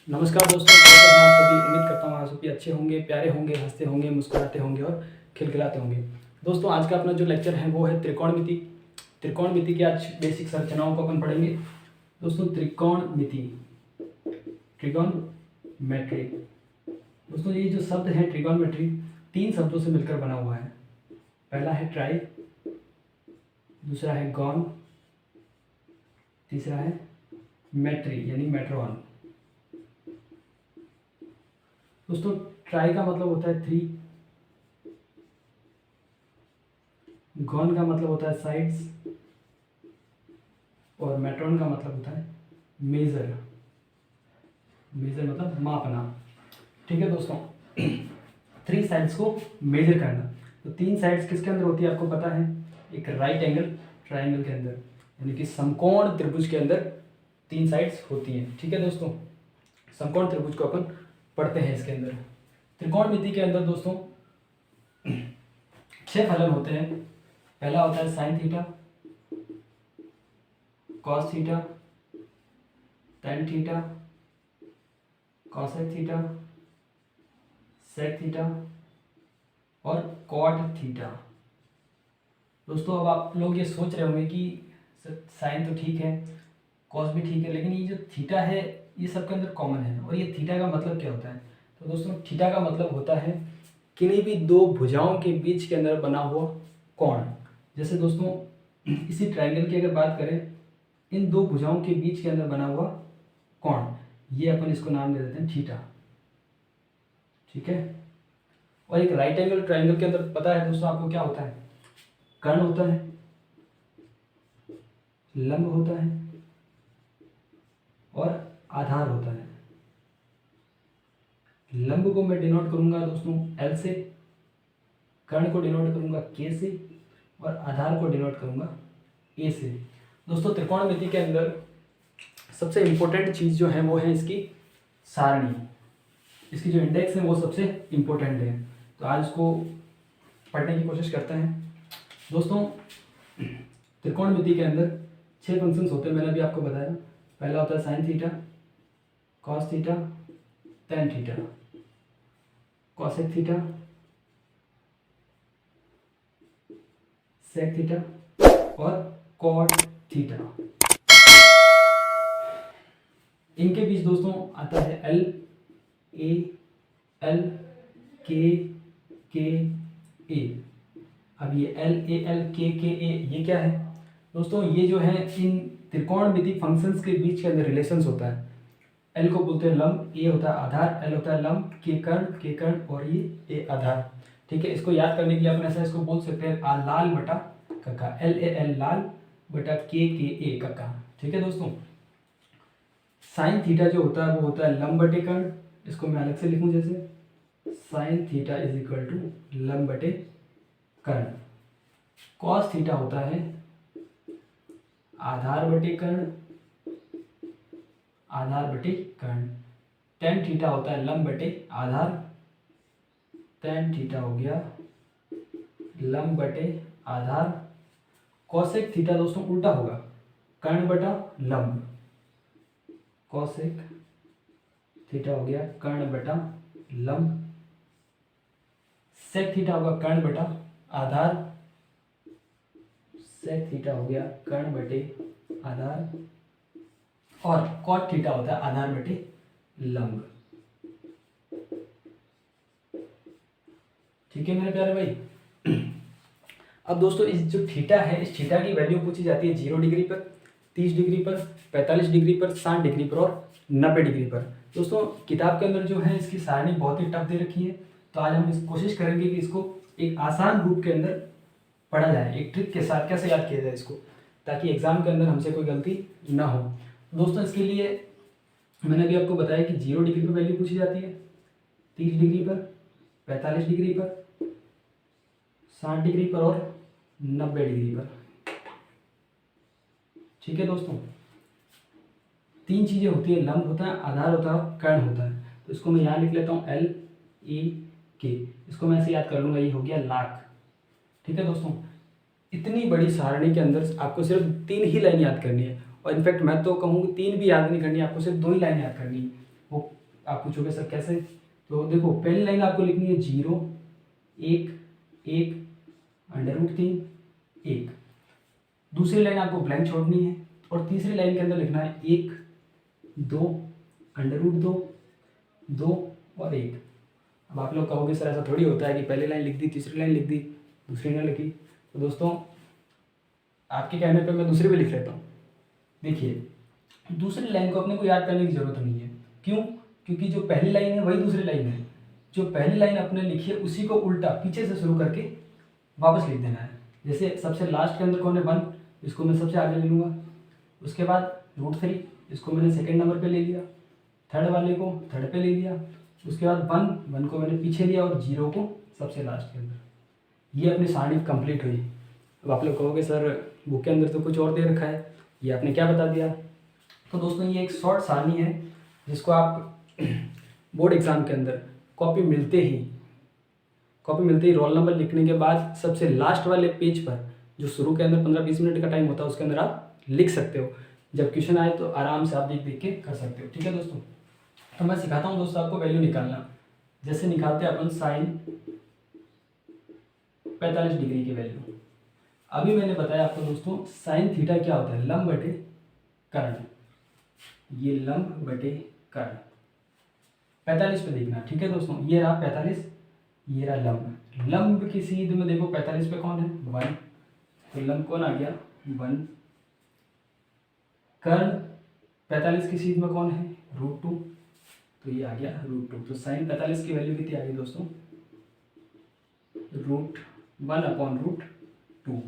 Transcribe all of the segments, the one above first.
नमस्कार दोस्तों, कैसे हैं आप सभी। उम्मीद करता हूँ आप सभी अच्छे होंगे, प्यारे होंगे, हंसते होंगे, मुस्कुराते होंगे और खिलखिलाते होंगे। दोस्तों आज का अपना जो लेक्चर है वो है त्रिकोणमिति। त्रिकोणमिति की आज बेसिक संरचनाओं को अपन पढ़ेंगे। दोस्तों त्रिकोणमिति, ट्रिगोनमेट्री। दोस्तों ये जो शब्द है ट्रिगोनमेट्री, 3 शब्दों से मिलकर बना हुआ है। पहला है ट्राई, दूसरा है गॉन, तीसरा है मेट्री यानी मेट्रॉन। दोस्तों ट्राई का मतलब होता है 3, गॉन का मतलब होता है साइड्स और मेट्रॉन का मतलब होता है मेजर। मेजर मतलब मापना। ठीक है दोस्तों, 3 साइड्स को मेजर करना। तो 3 साइड्स किसके अंदर होती है आपको पता है। एक राइट एंगल ट्राइंगल के अंदर, यानी कि समकोण त्रिभुज के अंदर 3 साइड्स होती हैं। ठीक है दोस्तों, समकोण त्रिभुज को अपन पढ़ते हैं इसके अंदर। त्रिकोणमिति के अंदर दोस्तों 6 फलन होते हैं। पहला होता है sine theta, cos theta, tan theta, cosec theta, sec theta और कॉट थीटा। दोस्तों अब आप लोग ये सोच रहे होंगे कि साइन तो ठीक है, कॉस भी ठीक है, लेकिन ये जो थीटा है ये सबके अंदर कॉमन है। और ये थीटा का मतलब क्या होता है। तो दोस्तों थीटा का मतलब होता है किन्हीं भी 2 भुजाओं के बीच के अंदर बना हुआ कोण। जैसे दोस्तों इसी ट्रायंगल की अगर बात करें, इन 2 भुजाओं के बीच के अंदर बना हुआ कोण, ये अपन इसको नाम दे देते हैं थीटा। ठीक है। और एक राइट एंगल ट्रायंगल के अंदर पता है दोस्तों आपको क्या होता है। कर्ण होता है, लंब होता है और आधार होता है। लंब को मैं डिनोट करूंगा दोस्तों एल से, कर्ण को डिनोट करूंगा के से और आधार को डिनोट करूंगा ए से। दोस्तों त्रिकोणमिति के अंदर सबसे इम्पोर्टेंट चीज़ जो है वो है इसकी सारणी। इसकी जो इंडेक्स है वो सबसे इम्पोर्टेंट है। तो आज इसको पढ़ने की कोशिश करते हैं। दोस्तों त्रिकोणमिति के अंदर 6 फंक्शंस होते हैं, मैंने अभी आपको बताया। पहला होता है sine theta, cos theta, tan theta, cosec theta, sec theta और कॉट थीटा। इनके बीच दोस्तों आता है एल ए एल के ए। अब ये एल के ए ये क्या है दोस्तों। ये जो है इन त्रिकोणमिति फंक्शंस के बीच के अंदर रिलेशंस होता है। एल को बोलते हैं लंब, ए होता है आधार, एल होता है लंब, के कर्ण और ये ए आधार। ठीक है, इसको याद करने के लिए अपन ऐसा इसको बोल सकते हैं आ लाल बटा कक्का, एल लाल बटा के ए कक्का। ठीक है दोस्तों, साइन थीटा जो होता है वो होता है लंब बटे कर्ण। इसको मैं अलग से लिखूं, जैसे sine theta is equal to लंब बटे कर्ण। कॉस थीटा होता है आधार बटे कर्ण, आधार बटे कर्ण। टेन थीटा होता है लंब बटे आधार, टेन थीटा हो गया लंब बटे आधार। कॉसेक थीटा दोस्तों उल्टा होगा, कर्ण बटा लंब। कॉसेक थीटा हो गया कर्ण बटा लंब। सेक थीटा होगा कर्ण बटा आधार, सेक थीटा हो गया कर्ण बटे आधार। और कॉट थीटा होता है आधार बटे लंब। ठीक है मेरे प्यारे भाई। अब दोस्तों इस जो थीटा है, इस थीटा की वैल्यू पूछी जाती है 0 डिग्री पर, 30 डिग्री पर, 45 डिग्री पर, 60 डिग्री पर और 90 डिग्री पर। दोस्तों किताब के अंदर जो है इसकी सारणी बहुत ही टफ दे रखी है। तो आज हम कोशिश करेंगे कि इसको एक आसान रूप के अंदर पढ़ा जाए, एक ट्रिक के साथ कैसे याद किया जाए इसको, ताकि एग्जाम के अंदर हमसे कोई गलती ना हो। दोस्तों इसके लिए मैंने अभी आपको बताया कि 0 डिग्री पर वैल्यू पूछी जाती है, 30 डिग्री पर, 45 डिग्री पर, 60 डिग्री पर और 90 डिग्री पर। ठीक है दोस्तों, 3 चीज़ें होती है, लंब होता है, आधार होता है, कर्ण होता है। तो इसको मैं यहाँ लिख लेता हूँ एल ए के, इसको मैं ऐसे याद कर लूँगा, ये हो गया लाख। ठीक है दोस्तों, इतनी बड़ी सारणी के अंदर आपको सिर्फ 3 ही लाइन याद करनी है। और इनफैक्ट मैं तो कहूँ कि 3 भी याद नहीं करनी है, आपको सिर्फ 2 ही लाइन याद करनी है। वो आप पूछोगे सर कैसे, तो देखो पहली लाइन आपको लिखनी है 0 1 1 √3 1। दूसरी लाइन आपको ब्लैंक छोड़नी है और तीसरी लाइन के अंदर लिखना है 1 2 √2 2 और 1। अब आप लोग कहोगे सर ऐसा थोड़ी होता है कि पहली लाइन लिख दी, तीसरी लाइन लिख दी, दूसरी ना लिखी। तो दोस्तों आपके कहने पे मैं दूसरी भी लिख लेता हूँ। देखिए दूसरी लाइन को अपने को याद करने की ज़रूरत नहीं है। क्यों? क्योंकि जो पहली लाइन है वही दूसरी लाइन है। जो पहली लाइन अपने लिखी है उसी को उल्टा पीछे से शुरू करके वापस लिख देना है। जैसे सबसे लास्ट के अंदर कौन है 1, इसको मैं सबसे आगे ले लूँगा। उसके बाद √3, इसको मैंने सेकेंड नंबर पे ले लिया। थर्ड वाले को थर्ड पे ले लिया। उसके बाद 1 को मैंने पीछे लिया और 0 को सबसे लास्ट के अंदर। ये अपनी सारणी कंप्लीट हुई। अब आप लोग कहोगे सर बुक के अंदर तो कुछ और दे रखा है, ये आपने क्या बता दिया। तो दोस्तों ये एक शॉर्ट सारणी है जिसको आप बोर्ड एग्ज़ाम के अंदर कॉपी मिलते ही रोल नंबर लिखने के बाद सबसे लास्ट वाले पेज पर जो शुरू के अंदर 15-20 मिनट का टाइम होता है उसके अंदर आप लिख सकते हो। जब क्वेश्चन आए तो आराम से आप देख के कर सकते हो। ठीक है दोस्तों, तो मैं सिखाता हूँ दोस्तों आपको वैल्यू निकालना। जैसे निकालते हैं अपन साइन 45 डिग्री की वैल्यू। अभी मैंने बताया आपको दोस्तों साइन थीटा क्या होता है, लंब बटे कर्ण। ये लंब बटे कर्ण 45 पे देखना। ठीक है दोस्तों, ये रहा 45, ये रहा लंब। लंब की सीध में देखो 45 पे कौन है 1, तो लंब कौन आ गया 1। कर्ण 45 की सीध में कौन है √2, तो ये आ गया √2। तो साइन 45 की वैल्यू कितनी आ गई दोस्तों √1/√2।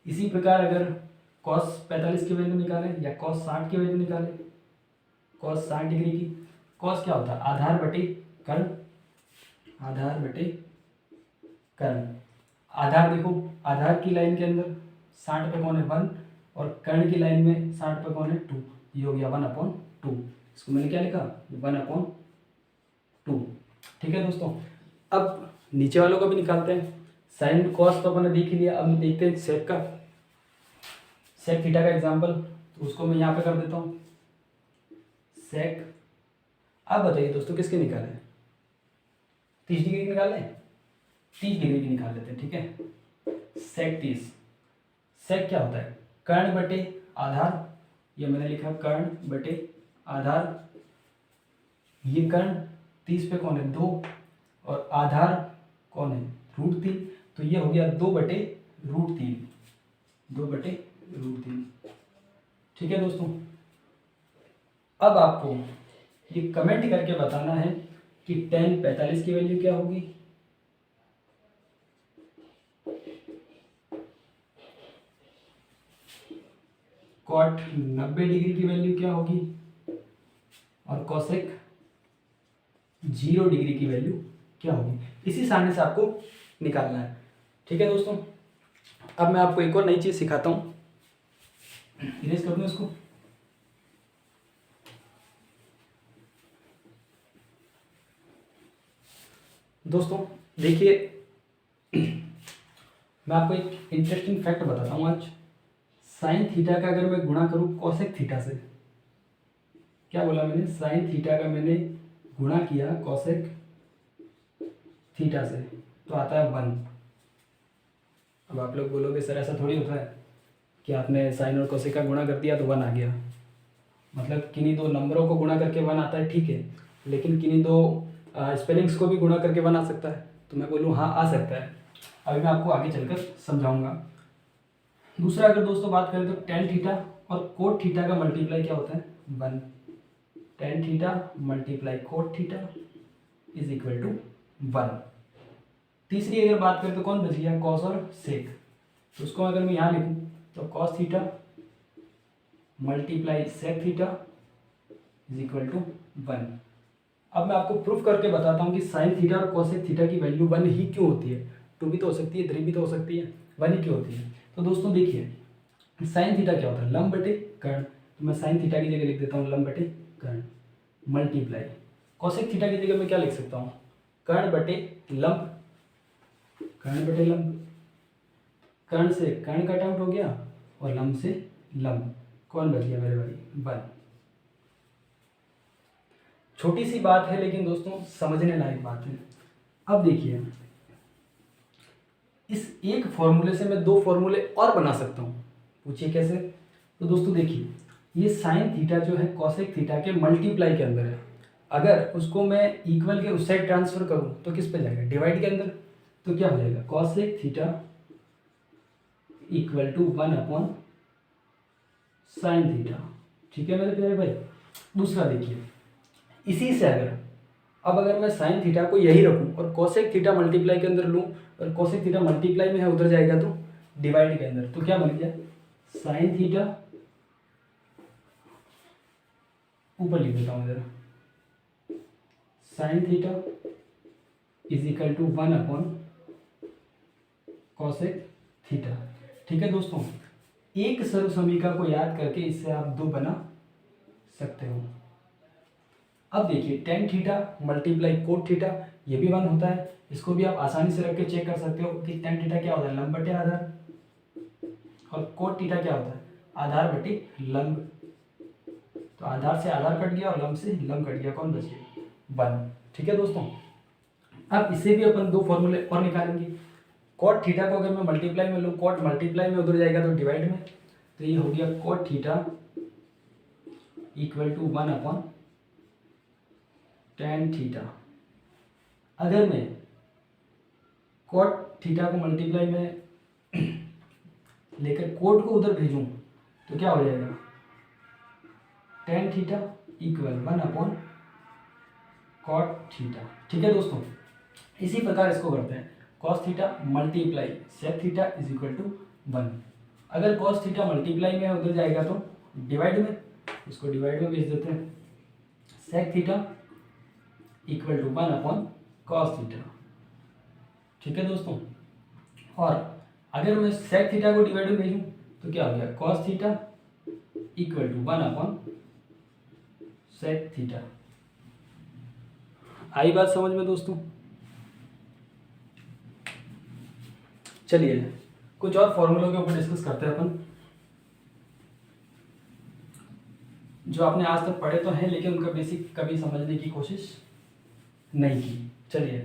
इसी प्रकार अगर cos 45 की वैल्यू निकालें या cos 60 की वैल्यू निकालें, cos 60 डिग्री की, cos क्या होता है आधार बटे कर्ण, आधार बटे कर्ण। आधार देखो, आधार की लाइन के अंदर 60 पे कौन है 1 और कर्ण की लाइन में 60 पे कौन है 2, ये हो गया 1/2। इसको मैंने क्या लिखा 1/2। ठीक है दोस्तों, अब नीचे वालों का भी निकालते हैं। साइन कॉस तो अपने देख ही लिया। अब देखते हैं सेक का, सेक थीटा का एग्जांपल, तो उसको मैं यहाँ पे कर देता हूँ सेक। अब बताइए दोस्तों किसके निकालें, 30 डिग्री की निकालें, 30 डिग्री की निकाल लेते हैं। ठीक है, सेक 30। सेक क्या होता है कर्ण बटे आधार, ये मैंने लिखा कर्ण बटे आधार। ये कर्ण 30 पे कौन है 2 और आधार कौन है √3, तो ये हो गया 2/√3, 2/√3। ठीक है दोस्तों, अब आपको ये कमेंट करके बताना है कि tan 45 की वैल्यू क्या होगी, cot 90 डिग्री की वैल्यू क्या होगी और cosec 0 डिग्री की वैल्यू क्या होगी। इसी सारणी से आपको निकालना है। ठीक है दोस्तों, अब मैं आपको एक और नई चीज़ सिखाता हूँ। इरेज कर दूँ इसको। दोस्तों देखिए मैं आपको एक इंटरेस्टिंग फैक्ट बताता हूँ आज। साइन थीटा का अगर मैं गुणा करूँ कॉसेक थीटा से, क्या बोला मैंने, साइन थीटा का मैंने गुणा किया कॉसेक थीटा से तो आता है 1। अब आप लोग बोलोगे सर ऐसा थोड़ी होता है कि आपने साइन और कोसेक का गुणा कर दिया तो 1 आ गया। मतलब किन्हीं दो नंबरों को गुणा करके 1 आता है, ठीक है, लेकिन किन्हीं दो स्पेलिंग्स को भी गुणा करके 1 आ सकता है। तो मैं बोलूँ हाँ आ सकता है। अभी मैं आपको आगे चलकर समझाऊंगा। दूसरा अगर दोस्तों बात करें तो tan थीटा और कोट थीटा का मल्टीप्लाई क्या होता है 1। tan theta multiply cot theta is equal to 1। तीसरी अगर बात करें तो कौन बच गया कॉस और सेक, तो उसको अगर मैं यहाँ लिखूँ तो cos theta multiply sec theta is equal to 1। अब मैं आपको प्रूफ करके बताता हूँ कि साइन थीटा और कॉसेक थीटा की वैल्यू 1 ही क्यों होती है। 2 भी तो हो सकती है, 3 भी तो हो सकती है, 1 ही क्यों होती है। तो दोस्तों देखिए साइन थीटा क्या होता है लंब बटे कर्ण, तो मैं साइन थीटा की जगह लिख देता हूँ लंब बटे कर्ण मल्टीप्लाई कॉसेक थीटा की जगह मैं क्या लिख सकता हूँ कर्ण बटे लंब, कर्ण बटे लंब, कर्ण से कर्ण कट आउट हो गया और लंब से लंब, कौन बच गया मेरे भाई 1। छोटी सी बात है लेकिन दोस्तों समझने लायक बात है। अब देखिए, इस एक फॉर्मूले से मैं 2 फॉर्मूले और बना सकता हूँ। पूछिए कैसे? तो दोस्तों देखिए, ये साइन थीटा जो है कॉसेक थीटा के मल्टीप्लाई के अंदर है। अगर उसको मैं इक्वल के उस साइड ट्रांसफर करूँ तो किस पे जाएगा? डिवाइड के अंदर। तो क्या हो जाएगा? Cosec theta equal to 1 upon sine theta. ठीक है मेरे प्यारे भाई। दूसरा देखिए, इसी से अगर मैं साइन थीटा को यही रखूं और कोसेक थीटा मल्टीप्लाई के अंदर लूं, और कोसेक थीटा मल्टीप्लाई में है उधर जाएगा तो डिवाइड के अंदर, तो क्या बन गया? साइन थीटा, ऊपर लिख देता हूं जरा, sine theta is equal to 1 upon cosec theta. ठीक है दोस्तों, एक सर्व समीकरण को याद करके इससे आप 2 बना सकते हो। अब देखिए, tan theta multiply cot theta, ये भी 1 होता है। इसको भी आप आसानी से रख के चेक कर सकते हो कि टेन थीटा क्या होता है? लंब बटे आधार, और कोट थीटा क्या होता है? आधार बटे लंब। तो आधार से आधार कट गया और लंब से लंब कट गया, कौन बच गया? 1। ठीक है दोस्तों, अब इसे भी अपन 2 फॉर्मूले और निकालेंगे। कोट थीटा को अगर मैं मल्टीप्लाई में लूँ, कोट मल्टीप्लाई में उधर जाएगा तो डिवाइड में, तो ये हो गया cot theta equal to 1 upon tan theta. अगर मैं कोट थीटा को मल्टीप्लाई में लेकर कोट को उधर भेजूं तो क्या हो जाएगा? Tan theta equal 1 upon cot theta. ठीक है दोस्तों, इसी प्रकार इसको करते हैं। Cos theta multiply sec theta is equal to 1। अगर कॉस थीटा मल्टीप्लाई में उधर जाएगा तो डिवाइड में, इसको डिवाइड में भेज देते हैं। Sec theta equal to 1 upon cos theta. ठीक है दोस्तों, और अगर मैं सेक थीटा को डिवाइड में भेजूं तो क्या हो गया? Cos theta equal to 1 upon sec theta. आई बात समझ में दोस्तों? चलिए कुछ और फॉर्मूलों के ऊपर डिस्कस करते हैं अपन, जो आपने आज तक पढ़े तो हैं लेकिन उनका बेसिक कभी समझने की कोशिश नहीं की। चलिए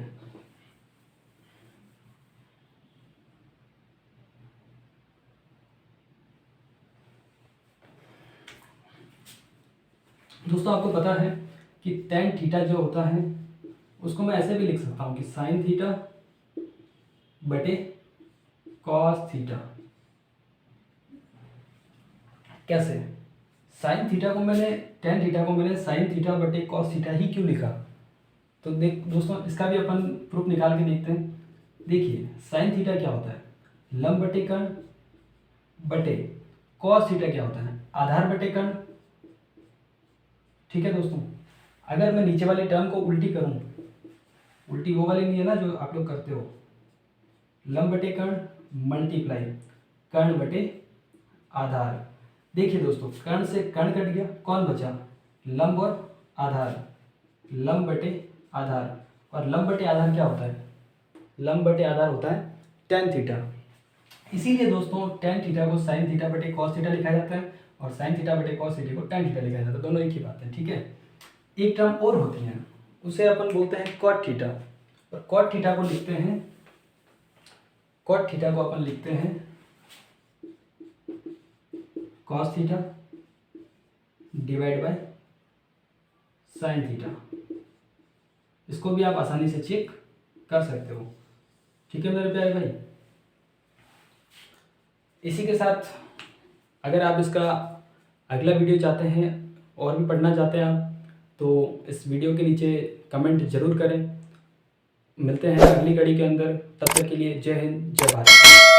दोस्तों, आपको पता है कि टेन थीटा जो होता है उसको मैं ऐसे भी लिख सकता हूँ कि साइन थीटा बटे कॉस थीटा। कैसे? साइन थीटा को मैंने, टेन थीटा को मैंने साइन थीटा बटे कॉस थीटा ही क्यों लिखा? तो देख दोस्तों, इसका भी अपन प्रूफ निकाल के देखते हैं। देखिए, साइन थीटा क्या होता है? लंब बटे कर्ण बटे कॉस थीटा क्या होता है? आधार बटे कर्ण। ठीक है दोस्तों, अगर मैं नीचे वाले टर्म को उल्टी करूं, उल्टी वो वाली नहीं है ना जो आप लोग करते हो, लंब बटे कर्ण मल्टीप्लाई कर्ण बटे आधार। देखिए दोस्तों, कर्ण से कर्ण कट गया, कौन बचा? लंब और आधार। लंब बटे आधार, और लंब बटे आधार क्या होता है? लंब बटे आधार होता है टेन थीटा। इसीलिए दोस्तों टेन थीटा को साइन थीटा बटे कॉस थीटा लिखा जाता है, और साइन थीटा बटे कॉस थीटा को टेन थीटा लिखा जाता है। दोनों एक ही बात है। ठीक है, एक टर्म और होती है, उसे अपन बोलते हैं कॉट थीटा। और कॉट थीटा को लिखते हैं, कॉट थीटा को अपन लिखते हैं cos theta divide by sine theta. इसको भी आप आसानी से चेक कर सकते हो। ठीक है मेरे प्यारे भाई, इसी के साथ अगर आप इसका अगला वीडियो चाहते हैं और भी पढ़ना चाहते हैं आप, तो इस वीडियो के नीचे कमेंट जरूर करें। मिलते हैं अगली कड़ी के अंदर, तब तक के लिए जय हिंद जय भारत।